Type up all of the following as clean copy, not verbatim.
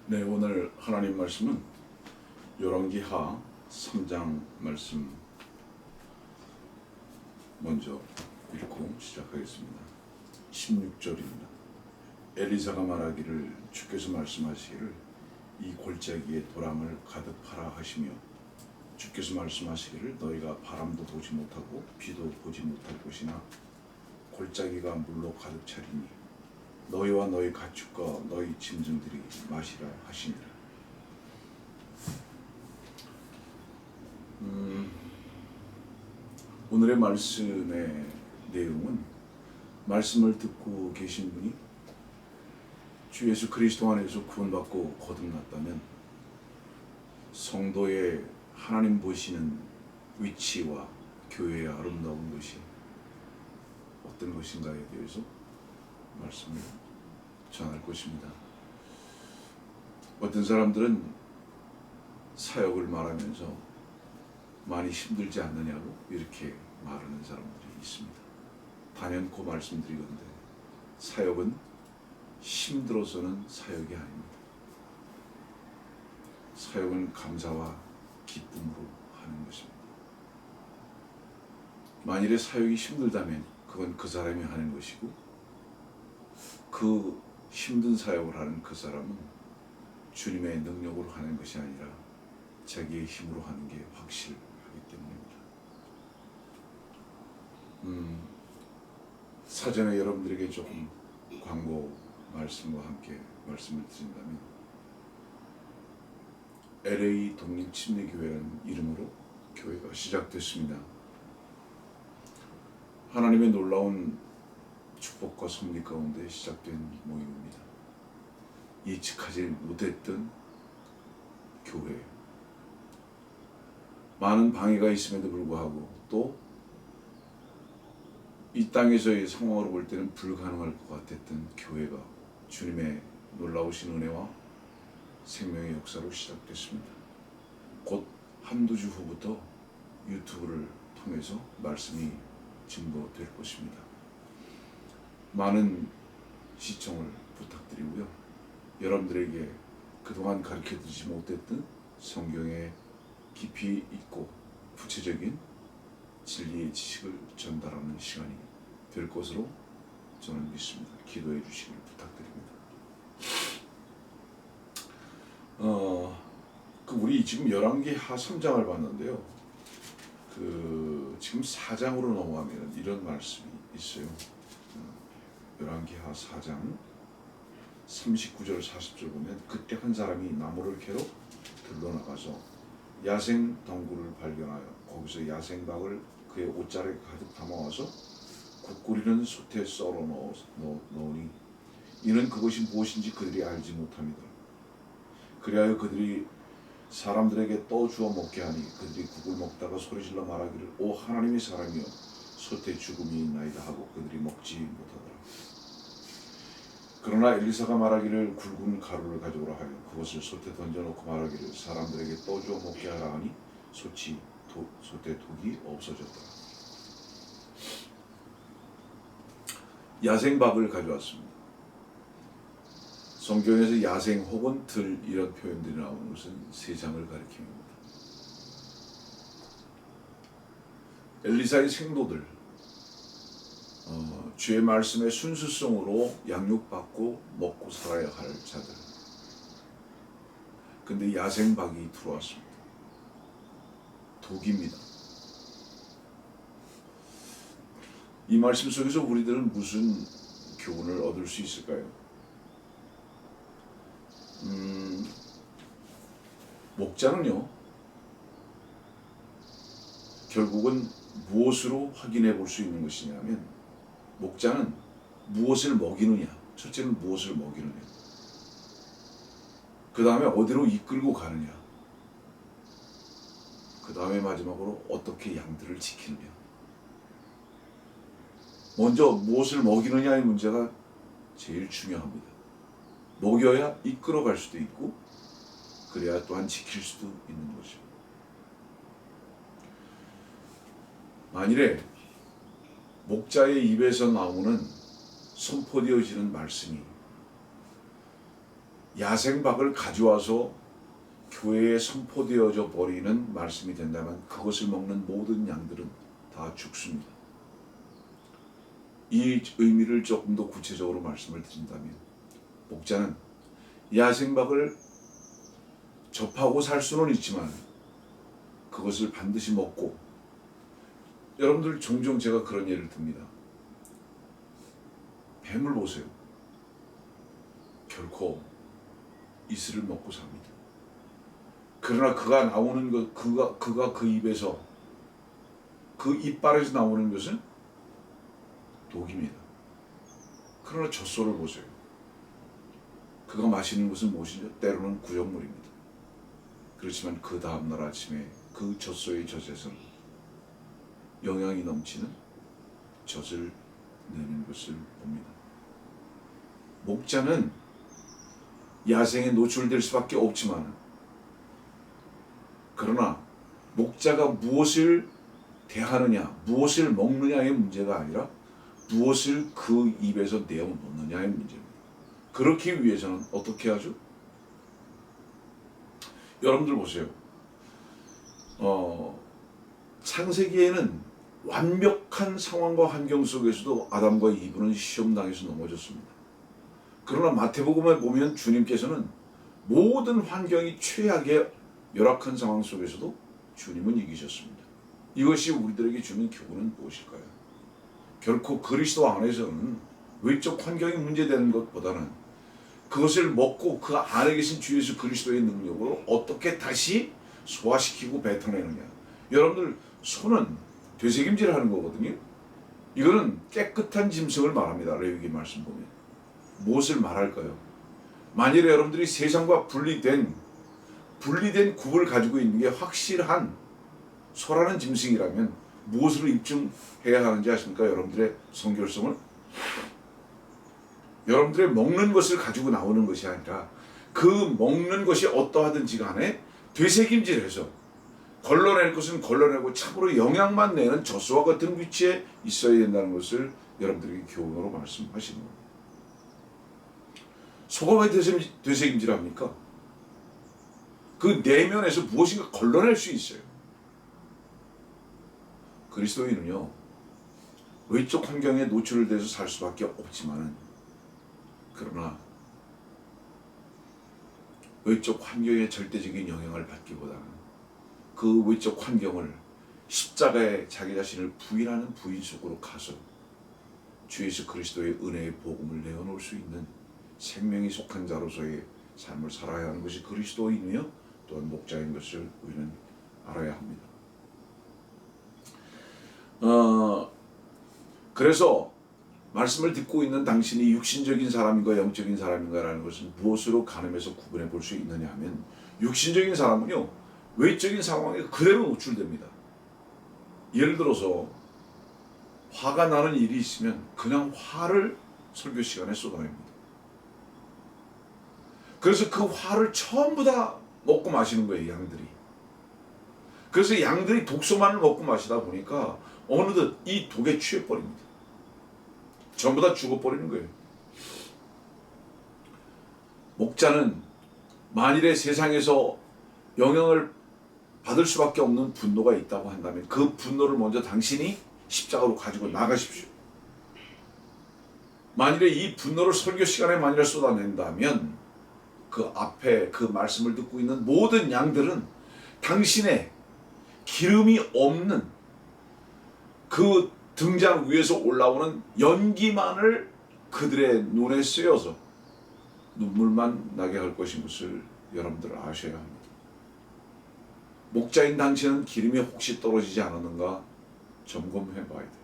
네, 오늘 하나님 말씀은 열왕기하 3장 말씀 먼저 읽고 시작하겠습니다. 16절입니다. 엘리사가 말하기를 주께서 말씀하시기를 이 골짜기에 도랑을 가득하라 하시며 주께서 말씀하시기를 너희가 바람도 보지 못하고 비도 보지 못할 것이나 골짜기가 물로 가득 차리니 너희와 너희 가축과 너희 짐승들이 마시라 하시니라. 오늘의 말씀의 내용은 말씀을 듣고 계신 분이 주 예수 그리스도 안에서 구원받고 거듭났다면 성도의 하나님 보시는 위치와 교회의 아름다운 것이 어떤 것인가에 대해서 말씀을 전할 것입니다. 어떤 사람들은 사역을 말하면서 많이 힘들지 않느냐고 이렇게 말하는 사람들이 있습니다. 단연코 말씀드리건대 사역은 힘들어서는 사역이 아닙니다. 사역은 감사와 기쁨으로 하는 것입니다. 만일에 사역이 힘들다면 그건 그 사람이 하는 것이고 그 힘든 사역을 하는 그 사람은 주님의 능력으로 하는 것이 아니라 자기의 힘으로 하는 게 확실하기 때문입니다. 사전에 여러분들에게 조금 광고 말씀과 함께 말씀을 드린다면 LA 독립침례교회라는 이름으로 교회가 시작됐습니다. 하나님의 놀라운 축복과 섭리 가운데 시작된 모임입니다. 예측하지 못했던 교회예요. 많은 방해가 있음에도 불구하고 또 이 땅에서의 상황으로 볼 때는 불가능할 것 같았던 교회가 주님의 놀라우신 은혜와 생명의 역사로 시작됐습니다. 곧 한두 주 후부터 유튜브를 통해서 말씀이 증거될 것입니다. 많은 시청을 부탁드리고요. 여러분들에게 그동안 가르쳐드리지 못했던 성경의 깊이 있고 구체적인 진리의 지식을 전달하는 시간이 될 것으로 저는 믿습니다. 기도해 주시길 부탁드립니다. 우리 지금 열왕기하 3장을 봤는데요. 지금 4장으로 넘어가면 이런 말씀이 있어요. 열왕기하 4장 39절 40절 보면 그때 한 사람이 나무를 캐러 들러나가서 야생 덩굴을 발견하여 거기서 야생박을 그의 옷자락에 가득 담아와서 국거리는 솥에 썰어 넣으니 이는 그것이 무엇인지 그들이 알지 못합니다. 그리하여 그들이 사람들에게 떠주어 먹게 하니 그들이 국을 먹다가 소리질러 말하기를 오 하나님의 사람이여 솥에 죽음이 있나이다 하고 그들이 먹지 못하더라. 그러나 엘리사가 말하기를 굵은 가루를 가져오라 하여 그것을 솥에 던져놓고 말하기를 사람들에게 떠주어 먹게 하라 하니 솥에 독이 없어졌더라. 야생박을 가져왔습니다. 성경에서 야생 혹은 들 이런 표현들이 나오는 것은 세상을 가리킵니다. 엘리사의 생도들 주의 말씀의 순수성으로 양육받고 먹고 살아야 할 자들. 근데 야생박이 들어왔습니다. 독입니다. 이 말씀 속에서 우리들은 무슨 교훈을 얻을 수 있을까요? 목자는요, 결국은 무엇으로 확인해 볼 수 있는 것이냐면 목자는 무엇을 먹이느냐, 첫째는 무엇을 먹이느냐, 그 다음에 어디로 이끌고 가느냐, 그 다음에 마지막으로 어떻게 양들을 지키느냐. 먼저 무엇을 먹이느냐의 문제가 제일 중요합니다. 먹여야 이끌어 갈 수도 있고 그래야 또한 지킬 수도 있는 것입니다. 만일에 목자의 입에서 나오는 선포되어지는 말씀이 야생박을 가져와서 교회에 선포되어져 버리는 말씀이 된다면 그것을 먹는 모든 양들은 다 죽습니다. 이 의미를 조금 더 구체적으로 말씀을 드린다면 목자는 야생박을 접하고 살 수는 있지만 그것을 반드시 먹고, 여러분들 종종 제가 그런 예를 듭니다. 뱀을 보세요. 결코 이슬을 먹고 삽니다. 그러나 그가 나오는 것, 그가 그 입에서, 그 이빨에서 나오는 것은 독입니다. 그러나 젖소를 보세요. 그가 마시는 것은 무엇이죠? 때로는 구역물입니다. 그렇지만 그 다음날 아침에 그 젖소의 젖에서는 영양이 넘치는 젖을 내는 것을 봅니다. 목자는 야생에 노출될 수밖에 없지만, 그러나 목자가 무엇을 대하느냐, 무엇을 먹느냐의 문제가 아니라 무엇을 그 입에서 내어 놓느냐의 문제입니다. 그렇기 위해서는 어떻게 하죠? 여러분들 보세요. 창세기에는 완벽한 상황과 환경 속에서도 아담과 이브는 시험당해서 넘어졌습니다. 그러나 마태복음에 보면 주님께서는 모든 환경이 최악의 열악한 상황 속에서도 주님은 이기셨습니다. 이것이 우리들에게 주는 교훈은 무엇일까요? 결코 그리스도 안에서는 외적 환경이 문제되는 것보다는 그것을 먹고 그 안에 계신 주 예수 그리스도의 능력으로 어떻게 다시 소화시키고 뱉어내느냐. 여러분들, 손은 되새김질을 하는 거거든요. 이거는 깨끗한 짐승을 말합니다. 레위기 말씀 보면. 무엇을 말할까요? 만일에 여러분들이 세상과 분리된 굽을 가지고 있는 게 확실한 소라는 짐승이라면 무엇으로 입증해야 하는지 아십니까? 여러분들의 성결성을? 여러분들의 먹는 것을 가지고 나오는 것이 아니라 그 먹는 것이 어떠하든지 간에 되새김질해서 걸러낼 것은 걸러내고 참으로 영양만 내는 젖소와 같은 위치에 있어야 된다는 것을 여러분들에게 교훈으로 말씀하시는 겁니다. 소가 왜 되새김질합니까? 그 내면에서 무엇인가 걸러낼 수 있어요. 그리스도인은요, 외적 환경에 노출돼서 살 수밖에 없지만은, 그러나 외적 환경의 절대적인 영향을 받기보다는 그 외적 환경을 십자가에 자기 자신을 부인하는 부인 속으로 가서 주 예수 그리스도의 은혜의 복음을 내어놓을 수 있는 생명이 속한 자로서의 삶을 살아야 하는 것이 그리스도인이며 또한 목자인 것을 우리는 알아야 합니다. 그래서 말씀을 듣고 있는 당신이 육신적인 사람인가 영적인 사람인가라는 것은 무엇으로 가늠해서 구분해 볼 수 있느냐 하면, 육신적인 사람은요, 외적인 상황에 그대로 노출됩니다. 예를 들어서 화가 나는 일이 있으면 그냥 화를 설교 시간에 쏟아냅니다. 그래서 그 화를 전부 다 먹고 마시는 거예요, 양들이. 그래서 양들이 독소만을 먹고 마시다 보니까 어느덧 이 독에 취해버립니다. 전부 다 죽어버리는 거예요. 목자는 만일에 세상에서 영향을 받을 수밖에 없는 분노가 있다고 한다면 그 분노를 먼저 당신이 십자가로 가지고 나가십시오. 만일에 이 분노를 설교 시간에 만일에 쏟아낸다면 그 앞에 그 말씀을 듣고 있는 모든 양들은 당신의 기름이 없는 그 등잔 위에서 올라오는 연기만을 그들의 눈에 쓰여서 눈물만 나게 할 것인 것을 여러분들 아셔야 합니다. 목자인 당신은 기름이 혹시 떨어지지 않았는가 점검해 봐야 돼요.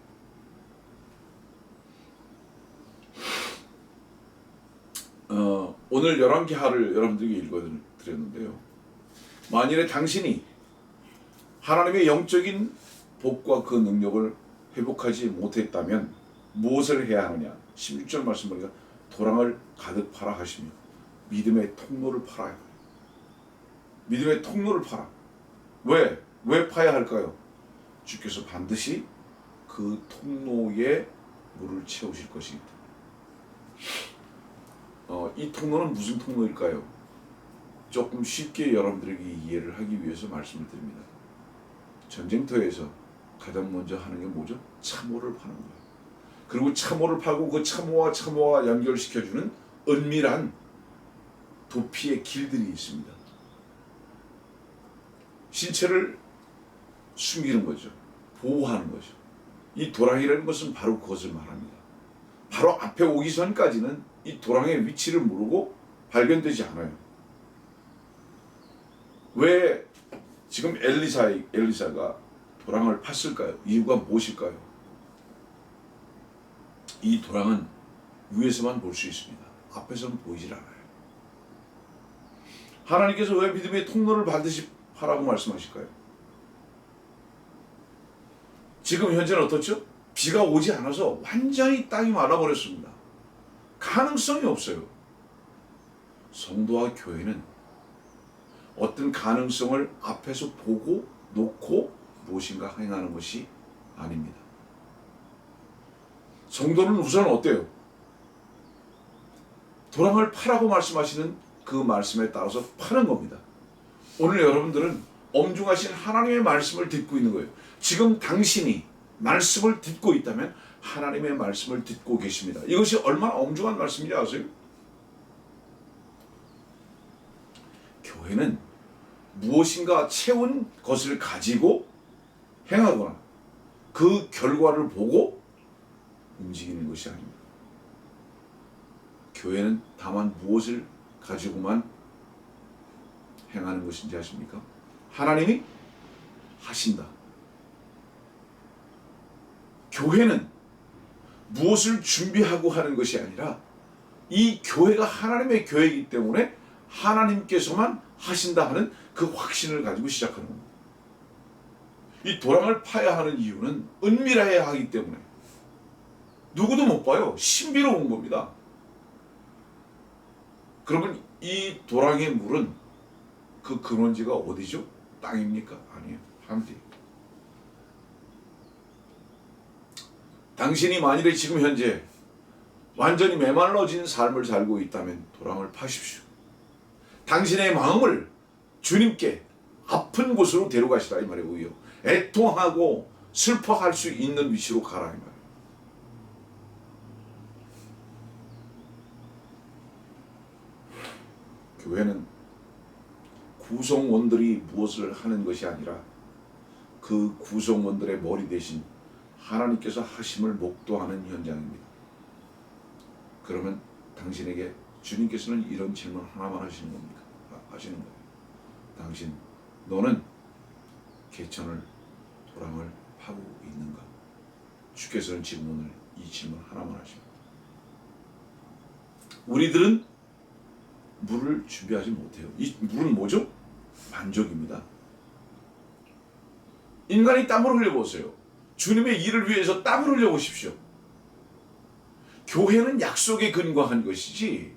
오늘 열왕기하를 여러분들에게 읽어드렸는데요. 만일에 당신이 하나님의 영적인 복과 그 능력을 회복하지 못했다면 무엇을 해야 하느냐? 16절 말씀 보니까 도랑을 가득 팔아 하시며 믿음의 통로를 팔아야 해요. 믿음의 통로를 팔아. 왜 파야 할까요? 주께서 반드시 그 통로에 물을 채우실 것이기 때문에. 이 통로는 무슨 통로일까요? 조금 쉽게 여러분들에게 이해를 하기 위해서 말씀을 드립니다. 전쟁터에서 가장 먼저 하는 게 뭐죠? 참호를 파는 거예요. 그리고 참호를 파고 그 참호와 연결시켜주는 은밀한 도피의 길들이 있습니다. 신체를 숨기는 거죠. 보호하는 거죠. 이 도랑이라는 것은 바로 그것을 말합니다. 바로 앞에 오기 전까지는 이 도랑의 위치를 모르고 발견되지 않아요. 왜 지금 엘리사가 도랑을 팠을까요? 이유가 무엇일까요? 이 도랑은 위에서만 볼 수 있습니다. 앞에서는 보이질 않아요. 하나님께서 왜 믿음의 통로를 반드시 하라고 말씀하실까요? 지금 현재는 어떻죠? 비가 오지 않아서 완전히 땅이 말아버렸습니다. 가능성이 없어요. 성도와 교회는 어떤 가능성을 앞에서 보고 놓고 무엇인가 행하는 것이 아닙니다. 성도는 우선 어때요? 도랑을 파라고 말씀하시는 그 말씀에 따라서 파는 겁니다. 오늘 여러분들은 엄중하신 하나님의 말씀을 듣고 있는 거예요. 지금 당신이 말씀을 듣고 있다면 하나님의 말씀을 듣고 계십니다. 이것이 얼마나 엄중한 말씀인지 아세요? 교회는 무엇인가 채운 것을 가지고 행하거나 그 결과를 보고 움직이는 것이 아닙니다. 교회는 다만 무엇을 가지고만 행하는 것인지 아십니까? 하나님이 하신다. 교회는 무엇을 준비하고 하는 것이 아니라 이 교회가 하나님의 교회이기 때문에 하나님께서만 하신다 하는 그 확신을 가지고 시작하는 겁니다. 이 도랑을 파야 하는 이유는 은밀해야 하기 때문에 누구도 못 봐요. 신비로운 겁니다. 그러면 이 도랑의 물은 그 근원지가 어디죠? 땅입니까? 아니에요. 하늘이. 당신이 만일에 지금 현재 완전히 메말라진 삶을 살고 있다면 도랑을 파십시오. 당신의 마음을 주님께 아픈 곳으로 데려가시라 이 말이고요. 애통하고 슬퍼할 수 있는 위치로 가라 이 말이에요. 교회는 구성원들이 무엇을 하는 것이 아니라 그 구성원들의 머리 대신 하나님께서 하심을 목도하는 현장입니다. 그러면 당신에게 주님께서는 이런 질문 하나만 하시는 겁니까? 하시는 거예요. 당신, 너는 개천을 도랑을 파고 있는가? 주께서는 지금 오늘 이 질문 하나만 하십니다. 우리들은 물을 준비하지 못해요. 이 물은 뭐죠? 만족입니다. 인간이 땀을 흘려보세요. 주님의 일을 위해서 땀을 흘려보십시오. 교회는 약속에 근거한 것이지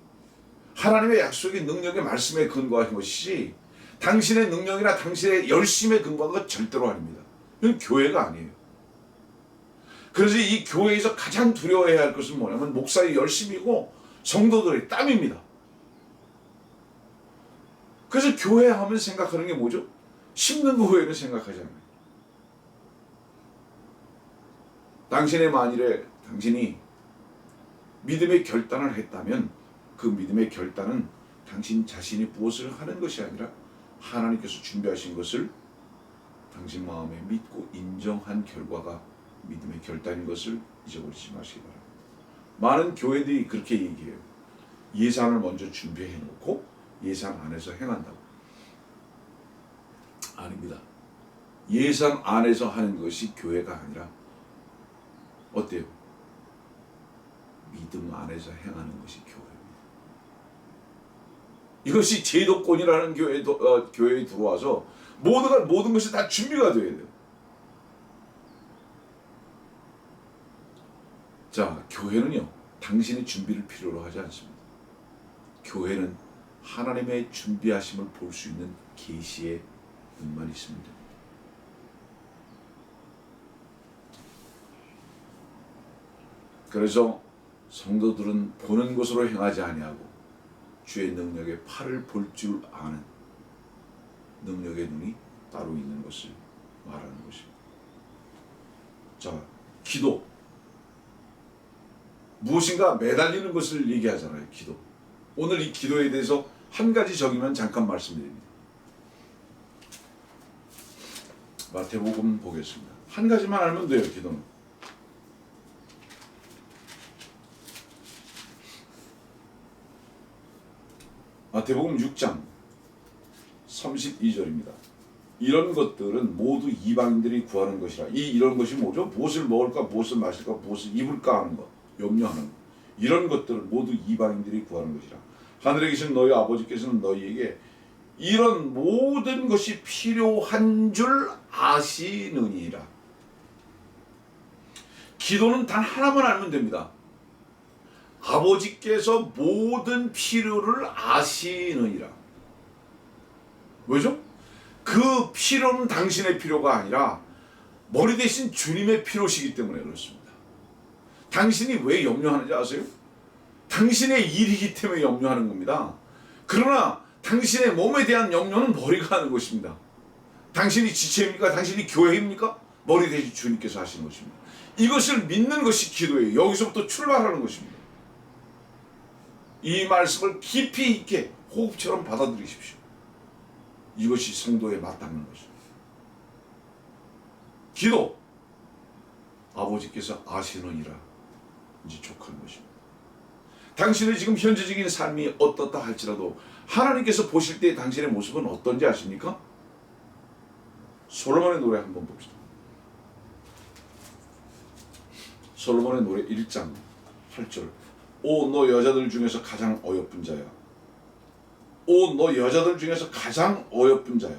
하나님의 약속의 능력의 말씀에 근거한 것이지 당신의 능력이나 당신의 열심에 근거한 것 절대로 아닙니다. 이건 교회가 아니에요. 그래서 이 교회에서 가장 두려워해야 할 것은 뭐냐면 목사의 열심이고 성도들의 땀입니다. 그래서 교회 하면 생각하는 게 뭐죠? 심는 교회는 생각하지 않아요. 당신의 만일에 당신이 믿음의 결단을 했다면 그 믿음의 결단은 당신 자신이 무엇을 하는 것이 아니라 하나님께서 준비하신 것을 당신 마음에 믿고 인정한 결과가 믿음의 결단인 것을 잊어버리지 마시기 바랍니다. 많은 교회들이 그렇게 얘기해요. 예산을 먼저 준비해 놓고 예산 안에서 행한다고. 아닙니다. 예산 안에서 하는 것이 교회가 아니라 어때요? 믿음 안에서 행하는 것이 교회입니다. 이것이 제도권이라는 교회에 들어와서 모든 것이 다 준비가 되어야 돼요. 자, 교회는요, 당신의 준비를 필요로 하지 않습니다. 교회는 하나님의 준비하심을 볼 수 있는 계시의 눈만 있습니다. 그래서 성도들은 보는 것으로 행하지 아니하고 주의 능력의 팔을 볼 줄 아는 능력의 눈이 따로 있는 것을 말하는 것입니다. 자, 기도. 무엇인가 매달리는 것을 얘기하잖아요. 기도. 오늘 이 기도에 대해서 한 가지 적이면 잠깐 말씀드립니다. 마태복음 보겠습니다. 한 가지만 알면 돼요. 기도는. 마태복음 6장 32절입니다. 이런 것들은 모두 이방인들이 구하는 것이라. 이런 것이 뭐죠? 무엇을 먹을까, 무엇을 마실까, 무엇을 입을까 하는 것, 염려하는 것. 이런 것들은 모두 이방인들이 구하는 것이라. 하늘에 계신 너희 아버지께서는 너희에게 이런 모든 것이 필요한 줄 아시느니라. 기도는 단 하나만 알면 됩니다. 아버지께서 모든 필요를 아시느니라. 왜죠? 그 필요는 당신의 필요가 아니라 머리 대신 주님의 필요시기 때문에 그렇습니다. 당신이 왜 염려하는지 아세요? 당신의 일이기 때문에 염려하는 겁니다. 그러나 당신의 몸에 대한 염려는 머리가 하는 것입니다. 당신이 지체입니까? 당신이 교회입니까? 머리 대신 주님께서 하시는 것입니다. 이것을 믿는 것이 기도예요. 여기서부터 출발하는 것입니다. 이 말씀을 깊이 있게 호흡처럼 받아들이십시오. 이것이 성도에 맞닿는 것입니다. 기도. 아버지께서 아시느니라. 이제 족한 것입니다. 당신의 지금 현재적인 삶이 어떻다 할지라도 하나님께서 보실 때 당신의 모습은 어떤지 아십니까? 솔로몬의 노래 한번 봅시다. 솔로몬의 노래 1장 8절. 오, 너 여자들 중에서 가장 어여쁜 자야. 오, 너 여자들 중에서 가장 어여쁜 자야.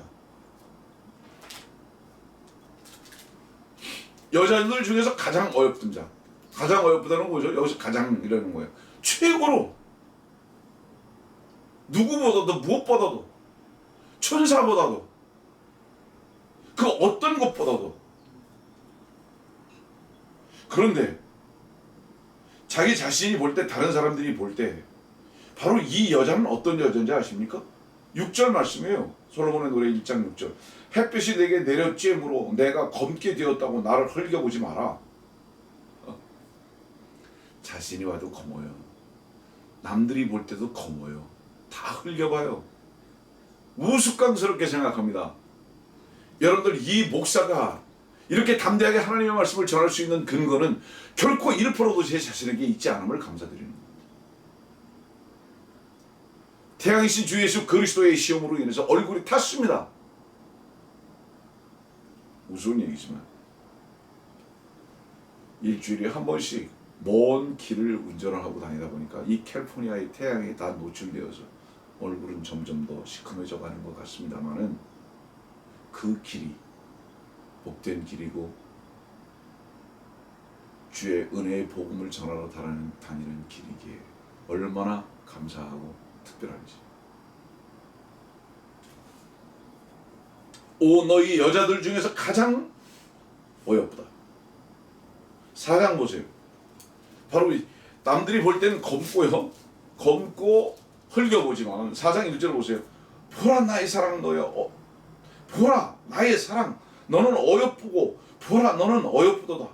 여자들 중에서 가장 어여쁜 자. 가장 어여쁘다는 거죠. 여기서 가장이라는 거예요. 최고로, 누구보다도 무엇보다도, 천사보다도, 그 어떤 것보다도. 그런데 자기 자신이 볼 때, 다른 사람들이 볼 때 바로 이 여자는 어떤 여자인지 아십니까? 6절 말씀이에요. 솔로몬의 노래 1장 6절. 햇빛이 내게 내려쬐므로 내가 검게 되었다고 나를 흘겨보지 마라. 자신이 와도 검어요. 남들이 볼 때도 검어요. 다 흘겨봐요. 우스꽝스럽게 생각합니다. 여러분들, 이 목사가 이렇게 담대하게 하나님의 말씀을 전할 수 있는 근거는 결코 1%도 제 자신에게 있지 않음을 감사드리는 겁니다. 태양이신 주 예수 그리스도의 시험으로 인해서 얼굴이 탔습니다. 우스운 얘기지만 일주일에 한 번씩 먼 길을 운전을 하고 다니다 보니까 이 캘리포니아의 태양에 다 노출되어서 얼굴은 점점 더 시커매져 가는 것 같습니다만은 그 길이 복된 길이고 주의 은혜의 복음을 전하러 다니는 길이기에 얼마나 감사하고 특별한지. 오, 너희 여자들 중에서 가장 어여쁘다. 4장 보세요. 바로 남들이 볼 때는 검고요. 검고 흘겨보지만 4장 1절 보세요. 보라 나의 사랑 너여. 보라 나의 사랑 너는 어여쁘고 보라 너는 어여쁘도다.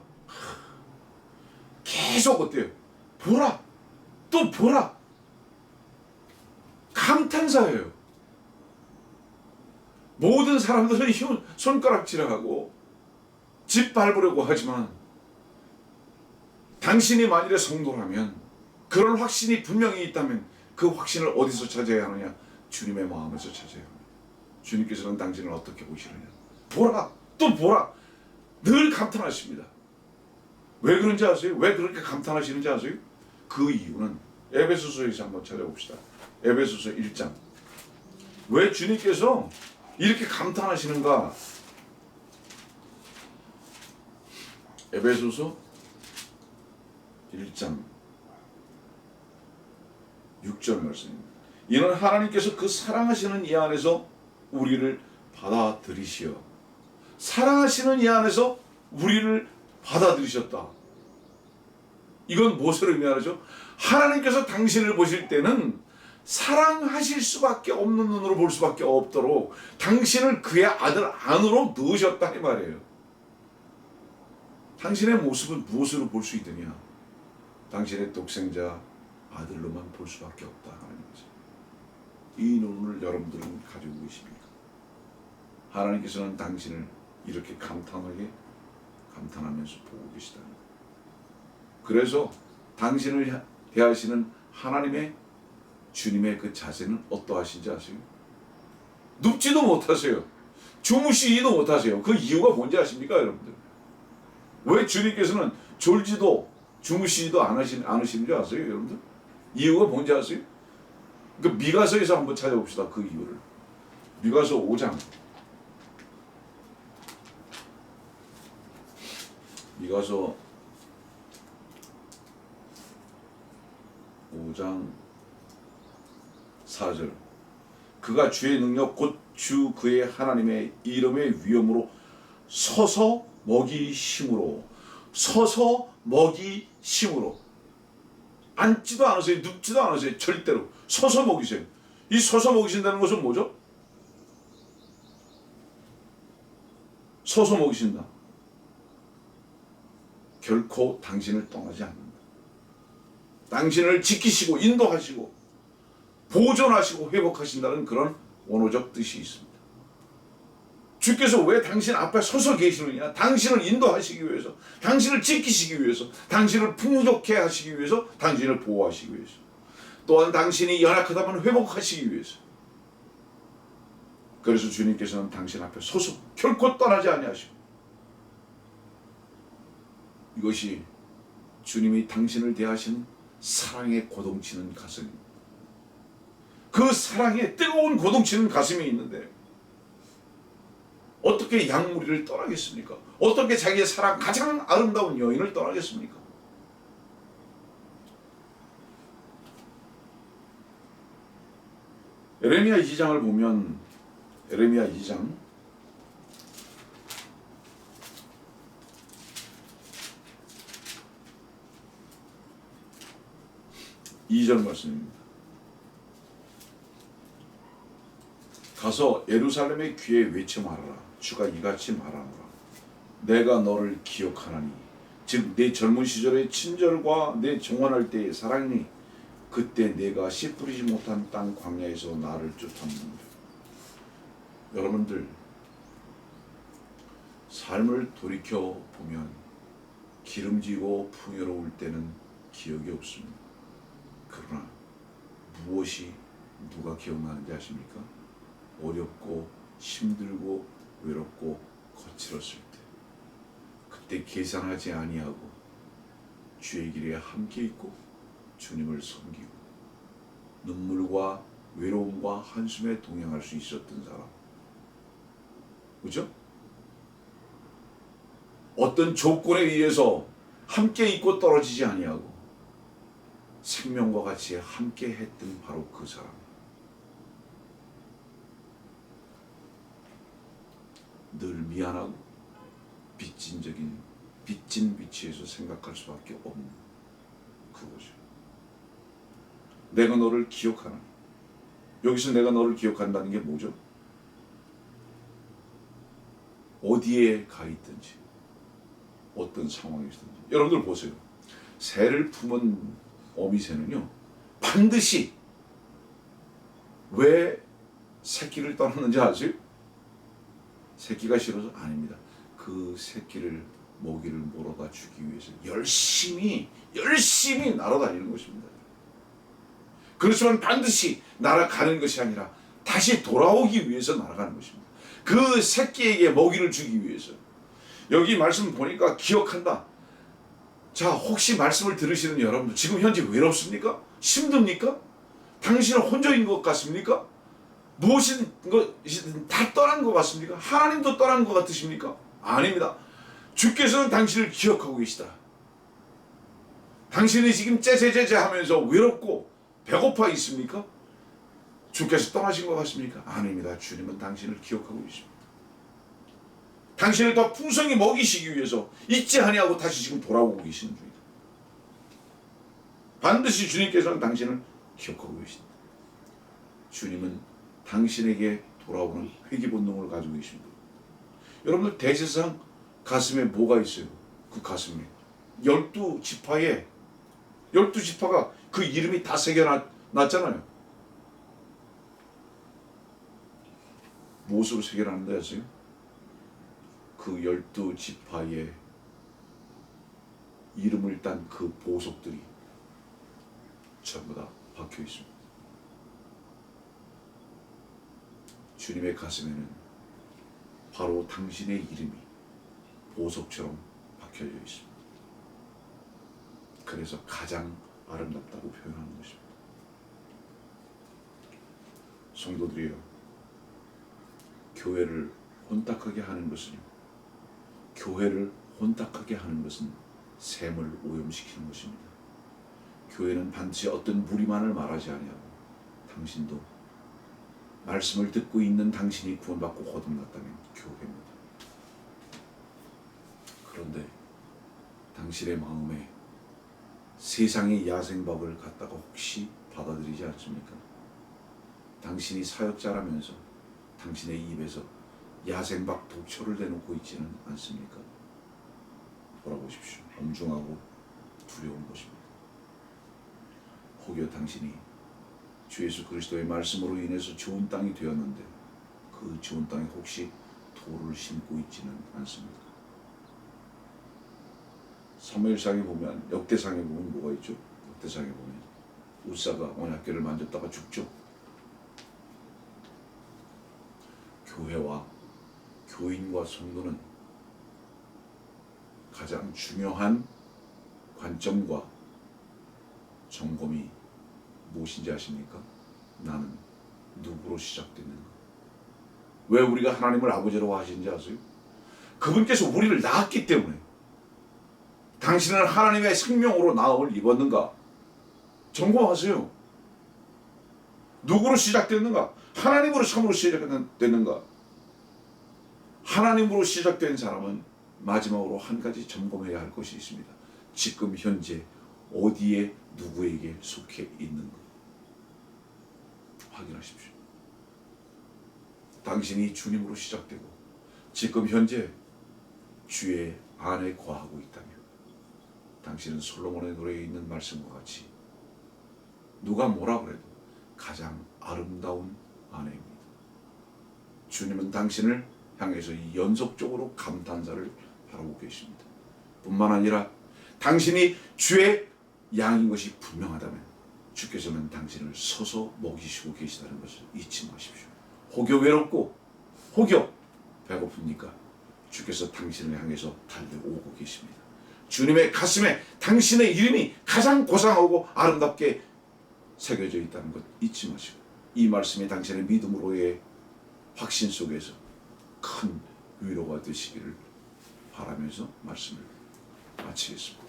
계속 어때요? 보라 또 보라. 감탄사예요. 모든 사람들은 손가락질하고 짓밟으려고 하지만 당신이 만일에 성도라면, 그런 확신이 분명히 있다면 그 확신을 어디서 찾아야 하느냐? 주님의 마음에서 찾아야 합니다. 주님께서는 당신을 어떻게 보시느냐? 보라 또 보라. 늘 감탄하십니다. 왜 그런지 아세요? 왜 그렇게 감탄하시는지 아세요? 그 이유는 에베소서에서 한번 찾아봅시다. 에베소서 1장. 왜 주님께서 이렇게 감탄하시는가? 에베소서 1장 6절 말씀입니다. 이는 하나님께서 그 사랑하시는 이 안에서 우리를 받아들이시어. 사랑하시는 이 안에서 우리를 받아들이셨다. 이건 무엇을 의미하죠? 하나님께서 당신을 보실 때는 사랑하실 수밖에 없는 눈으로 볼 수밖에 없도록 당신을 그의 아들 안으로 넣으셨다 이 말이에요. 당신의 모습은 무엇으로 볼 수 있느냐? 당신의 독생자 아들로만 볼 수밖에 없다 하는 거죠. 이 눈을 여러분들은 가지고 계십니까? 하나님께서는 당신을 이렇게 감탄하면서 보고 계시다는 거예요. 그래서 당신을 대하시는 하나님의 주님의 그 자세는 어떠하신지 아세요? 눕지도 못하세요. 주무시지도 못하세요. 그 이유가 뭔지 아십니까, 여러분들? 왜 주님께서는 졸지도 주무시지도 않으시는지 아세요, 여러분들? 이유가 뭔지 아세요? 그 미가서에서 한번 찾아봅시다. 그 이유를. 미가서 5장. 미가서 5장 4절. 그가 주의 능력 곧 주 그의 하나님의 이름의 위엄으로 서서 먹이심으로 앉지도 않으세요. 눕지도 않으세요. 절대로 서서 먹이세요. 이 서서 먹이신다는 것은 뭐죠? 서서 먹이신다. 결코 당신을 떠나지 않는다. 당신을 지키시고 인도하시고 보존하시고 회복하신다는 그런 원어적 뜻이 있습니다. 주께서 왜 당신 앞에 서서 계시느냐? 당신을 인도하시기 위해서, 당신을 지키시기 위해서, 당신을 풍족해 하시기 위해서, 당신을 보호하시기 위해서, 또한 당신이 연약하다면 회복하시기 위해서. 그래서 주님께서는 당신 앞에 서서 결코 떠나지 아니하시고, 이것이 주님이 당신을 대하시는 사랑에 고동치는 가슴입니다. 그 사랑에 뜨거운 고동치는 가슴이 있는데 어떻게 양무리를 떠나겠습니까? 어떻게 자기의 사랑 가장 아름다운 여인을 떠나겠습니까? 에레미야 2장을 보면 에레미야 2장 2절 말씀입니다. 가서 예루살렘의 귀에 외쳐 말하라. 주가 이같이 말하노라. 내가 너를 기억하나니 즉 내 젊은 시절의 친절과 내 정원할 때의 사랑이 그때 내가 씨 뿌리지 못한 땅 광야에서 나를 쫓았느니라. 여러분들 삶을 돌이켜 보면 기름지고 풍요로울 때는 기억이 없습니다. 그러나 무엇이 누가 기억나는지 아십니까? 어렵고 힘들고 외롭고 거칠었을 때, 그때 계산하지 아니하고 주의 길에 함께 있고 주님을 섬기고 눈물과 외로움과 한숨에 동행할 수 있었던 사람, 그죠? 어떤 조건에 의해서 함께 있고 떨어지지 아니하고 생명과 같이 함께 했던 바로 그 사람. 늘 미안하고 빚진 위치에서 생각할 수밖에 없는 그거죠. 내가 너를 기억하는, 여기서 내가 너를 기억한다는 게 뭐죠? 어디에 가 있든지 어떤 상황에 있든지. 여러분들 보세요. 새를 품은 어미새는요 반드시 왜 새끼를 떠났는지 아세요? 새끼가 싫어서? 아닙니다. 그 새끼를 먹이를 몰아다 주기 위해서 열심히 날아다니는 것입니다. 그렇지만 반드시 날아가는 것이 아니라 다시 돌아오기 위해서 날아가는 것입니다. 그 새끼에게 먹이를 주기 위해서. 여기 말씀 보니까 기억한다. 자, 혹시 말씀을 들으시는 여러분들 지금 현재 외롭습니까? 힘듭니까? 당신은 혼자인 것 같습니까? 무엇이든 다 떠난 것 같습니까? 하나님도 떠난 것 같으십니까? 아닙니다. 주께서는 당신을 기억하고 계시다. 당신이 지금 째째째째 하면서 외롭고 배고파 있습니까? 주께서 떠나신 것 같습니까? 아닙니다. 주님은 당신을 기억하고 계십니다. 당신을 더 풍성히 먹이시기 위해서 잊지 아니하고 다시 지금 돌아오고 계시는 중이다. 반드시 주님께서는 당신을 기억하고 계신다. 주님은 당신에게 돌아오는 회개 본능을 가지고 계십니다. 여러분들 대제사장 가슴에 뭐가 있어요? 그 가슴에 12지파에 12지파가 그 이름이 다 새겨놨잖아요. 무엇으로 새겨놨는지 아세요? 그 12지파의 이름을 딴 그 보석들이 전부 다 박혀 있습니다. 주님의 가슴에는 바로 당신의 이름이 보석처럼 박혀져 있습니다. 그래서 가장 아름답다고 표현하는 것입니다. 성도들이여, 교회를 혼탁하게 하는 것은요, 교회를 혼탁하게 하는 것은 샘을 오염시키는 것입니다. 교회는 반드시 어떤 무리만을 말하지 아니하고 당신도 말씀을 듣고 있는 당신이 구원받고 거듭났다면 교회입니다. 그런데 당신의 마음에 세상의 야생밥을 갖다가 혹시 받아들이지 않습니까? 당신이 사역자라면서 당신의 입에서 야생밥 독초를 내놓고 있지는 않습니까? 돌아보십시오. 엄중하고 두려운 것입니다. 혹여 당신이 주 예수 그리스도의 말씀으로 인해서 좋은 땅이 되었는데 그 좋은 땅에 혹시 돌을 심고 있지는 않습니까? 사무엘상에 보면, 역대상에 보면 뭐가 있죠? 역대상에 보면 우사가 언약궤를 만졌다가 죽죠. 교회와 교인과 성도는 가장 중요한 관점과 점검이 무엇인지 아십니까? 나는 누구로 시작됐는가? 왜 우리가 하나님을 아버지라고 하시는지 아세요? 그분께서 우리를 낳았기 때문에. 당신은 하나님의 생명으로 나음을 입었는가? 점검하세요. 누구로 시작됐는가? 하나님으로 참으로 시작됐는가? 하나님으로 시작된 사람은 마지막으로 한 가지 점검해야 할 것이 있습니다. 지금 현재 어디에 누구에게 속해 있는가? 확인하십시오. 당신이 주님으로 시작되고 지금 현재 주의 안에 거하고 있다면 당신은 솔로몬의 노래에 있는 말씀과 같이 누가 뭐라 그래도 가장 아름다운 아내입니다. 주님은 당신을 향해서 연속적으로 감탄사를 바라보고 계십니다. 뿐만 아니라 당신이 주의 양인 것이 분명하다면 주께서는 당신을 서서 먹이시고 계시다는 것을 잊지 마십시오. 혹여 외롭고 혹여 배고픕니까? 주께서 당신을 향해서 달려오고 계십니다. 주님의 가슴에 당신의 이름이 가장 고상하고 아름답게 새겨져 있다는 것 잊지 마시고 이 말씀이 당신의 믿음으로의 확신 속에서 큰 위로가 되시기를 바라면서 말씀을 마치겠습니다.